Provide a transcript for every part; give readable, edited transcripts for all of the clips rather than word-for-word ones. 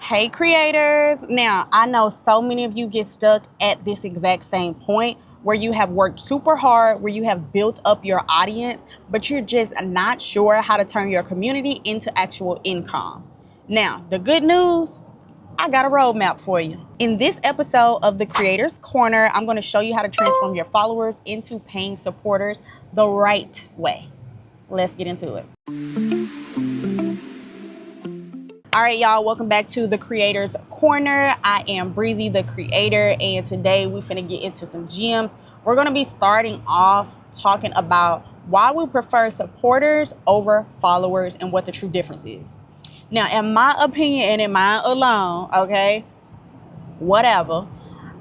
Hey creators. Now, I know so many of you get stuck at this exact same point where you have worked super hard, where you have built up your audience, but you're just not sure how to turn your community into actual income. Now, the good news, I got a roadmap for you. In this episode of the Creators Corner, I'm going to show you how to transform your followers into paying supporters the right way. Let's get into it. All right, y'all, welcome back to the Creators Corner. I am Breezy, the creator, and today we finna get into some gems. We're gonna be starting off talking about why we prefer supporters over followers and what the true difference is. Now, in my opinion and in mine alone, okay, whatever,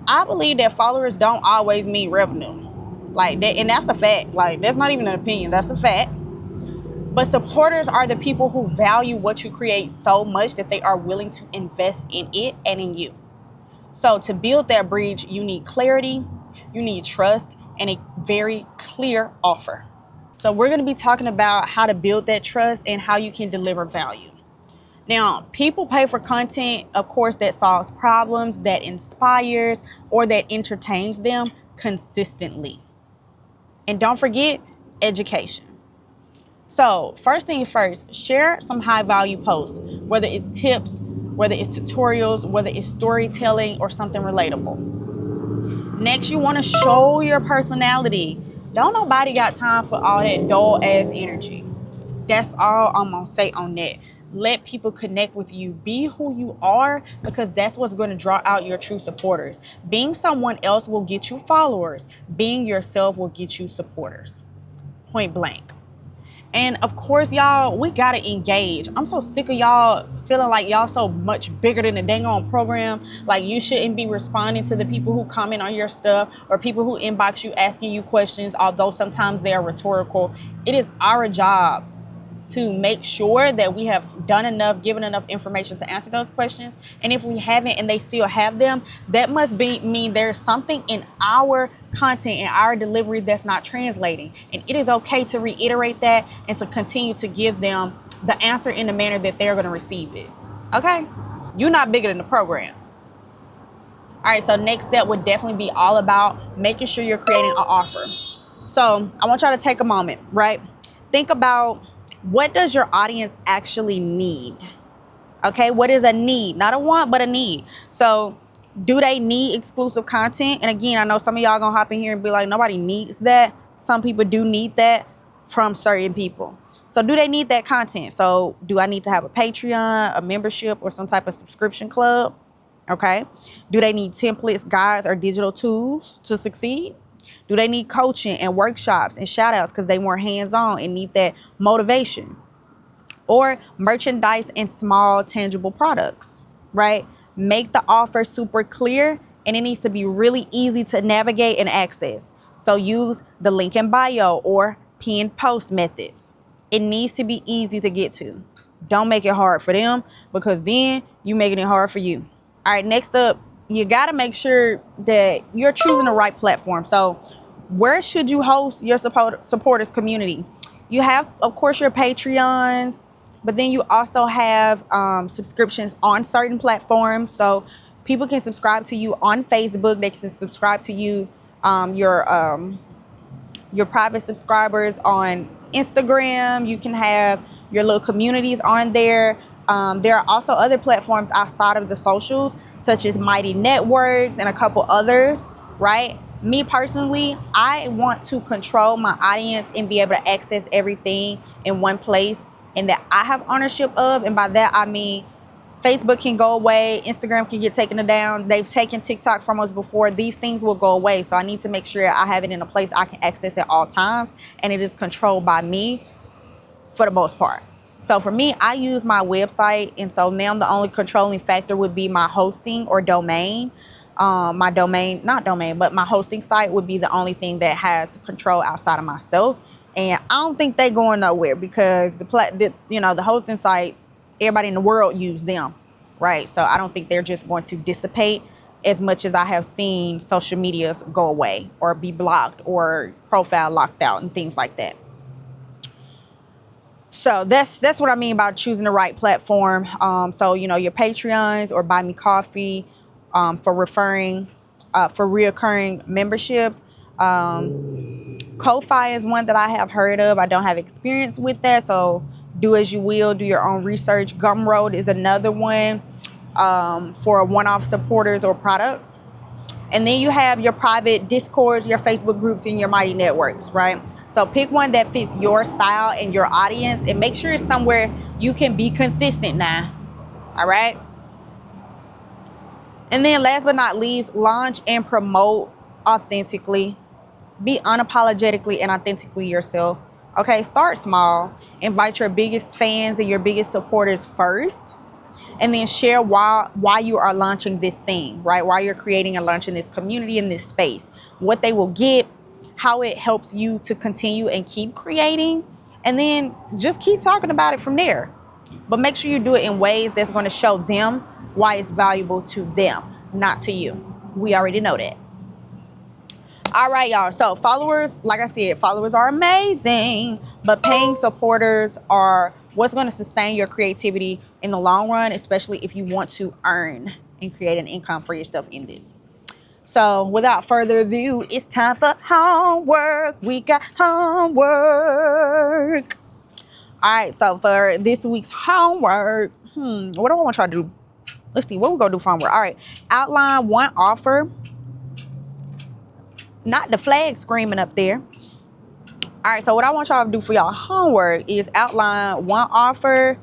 I believe that followers don't always mean revenue. Like that, and that's a fact. Like, that's not even an opinion, that's a fact. But supporters are the people who value what you create so much that they are willing to invest in it and in you. So to build that bridge, you need clarity, you need trust, and a very clear offer. So we're going to be talking about how to build that trust and how you can deliver value. Now, people pay for content, of course, that solves problems, that inspires, or that entertains them consistently. And don't forget, education. So first thing first, share some high value posts, whether it's tips, whether it's tutorials, whether it's storytelling or something relatable. Next, you want to show your personality. Don't nobody got time for all that dull ass energy. That's all I'm gonna say on that. Let people connect with you. Be who you are, because that's what's going to draw out your true supporters. Being someone else will get you followers. Being yourself will get you supporters. Point blank. And of course, y'all, we gotta engage. I'm so sick of y'all feeling like y'all so much bigger than the dang on program. Like you shouldn't be responding to the people who comment on your stuff or people who inbox you asking you questions, although sometimes they are rhetorical. It is our job to make sure that we have done enough, given enough information to answer those questions. And if we haven't and they still have them, that must mean there's something in our content and our delivery that's not translating. And it is okay to reiterate that and to continue to give them the answer in the manner that they're going to receive it. Okay? You're not bigger than the program. All right, so next step would definitely be all about making sure you're creating an offer. So I want y'all to take a moment, right? Think about, what does your audience actually need? Okay, what is a need? Not a want, but a need. So do they need exclusive content? And again, I know some of y'all gonna hop in here and be like, nobody needs that. Some people do need that from certain people. So do they need that content? So do I need to have a Patreon, a membership, or some type of subscription club? Okay. Do they need templates, guides, or digital tools to succeed? Do they need coaching and workshops and shout outs because they weren't hands-on and need that motivation? Or merchandise and small tangible products, right? Make the offer super clear, and it needs to be really easy to navigate and access. So use the link in bio or pinned post methods. It needs to be easy to get to. Don't make it hard for them, because then you're making it hard for you. All right, next up, you got to make sure that you're choosing the right platform. So where should you host your supporters community? You have, of course, your Patreons, but then you also have subscriptions on certain platforms. So people can subscribe to you on Facebook. They can subscribe to you, your private subscribers on Instagram. You can have your little communities on there. There are also other platforms outside of the socials, such as Mighty Networks and a couple others, right? Me personally, I want to control my audience and be able to access everything in one place and that I have ownership of. And by that, I mean, Facebook can go away. Instagram can get taken down. They've taken TikTok from us before. These things will go away. So I need to make sure I have it in a place I can access at all times. And it is controlled by me for the most part. So for me, I use my website. And so now the only controlling factor would be my hosting or domain. My hosting site would be the only thing that has control outside of myself. And I don't think they're going nowhere, because the hosting sites, everybody in the world use them, right? So I don't think they're just going to dissipate as much as I have seen social medias go away or be blocked or profile locked out and things like that. So that's what I mean by choosing the right platform. So you know, your Patreons or Buy Me Coffee, for reoccurring memberships. Ko-Fi is one that I have heard of. I don't have experience with that, so do as you will. Do your own research. Gumroad is another one, for one-off supporters or products. And then you have your private Discords, your Facebook groups, and your Mighty Networks, right? So pick one that fits your style and your audience, and make sure it's somewhere you can be consistent now. All right. And then last but not least, launch and promote authentically. Be unapologetically and authentically yourself. Okay, start small. Invite your biggest fans and your biggest supporters first. And then share why you are launching this thing, right? Why you're creating and launching this community in this space. What they will get, how it helps you to continue and keep creating. And then just keep talking about it from there. But make sure you do it in ways that's going to show them why it's valuable to them, not to you. We already know that. All right, y'all. So followers, like I said, followers are amazing, but paying supporters are what's going to sustain your creativity in the long run, especially if you want to earn and create an income for yourself in this. So without further ado, it's time for homework. We got homework. All right, so for this week's homework, what do I want y'all to do? Let's see, what we're going to do for homework. All right, outline one offer. Not the flag screaming up there. All right, so what I want y'all to do for y'all homework is outline one offer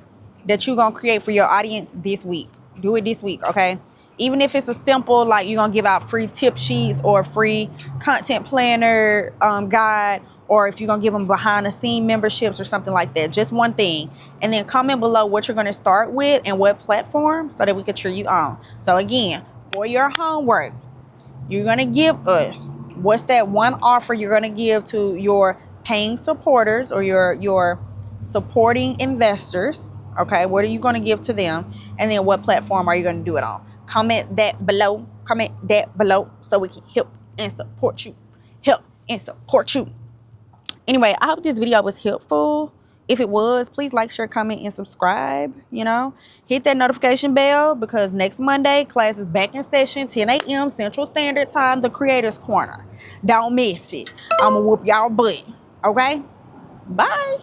that you're going to create for your audience this week. Do it this week, okay? Even if it's a simple, like you're going to give out free tip sheets or free content planner guide, or if you're going to give them behind the scene memberships or something like that. Just one thing. And then comment below what you're going to start with and what platform so that we can cheer you on. So again, for your homework, you're going to give us what's that one offer you're going to give to your paying supporters or your supporting investors. Okay, what are you going to give to them? And then what platform are you going to do it on? Comment that below. Comment that below so we can help and support you. Help and support you. Anyway, I hope this video was helpful. If it was, please like, share, comment, and subscribe. You know, hit that notification bell because next Monday, class is back in session, 10 a.m. Central Standard Time, the Creators Corner. Don't miss it. I'm going to whoop y'all butt. Okay? Bye.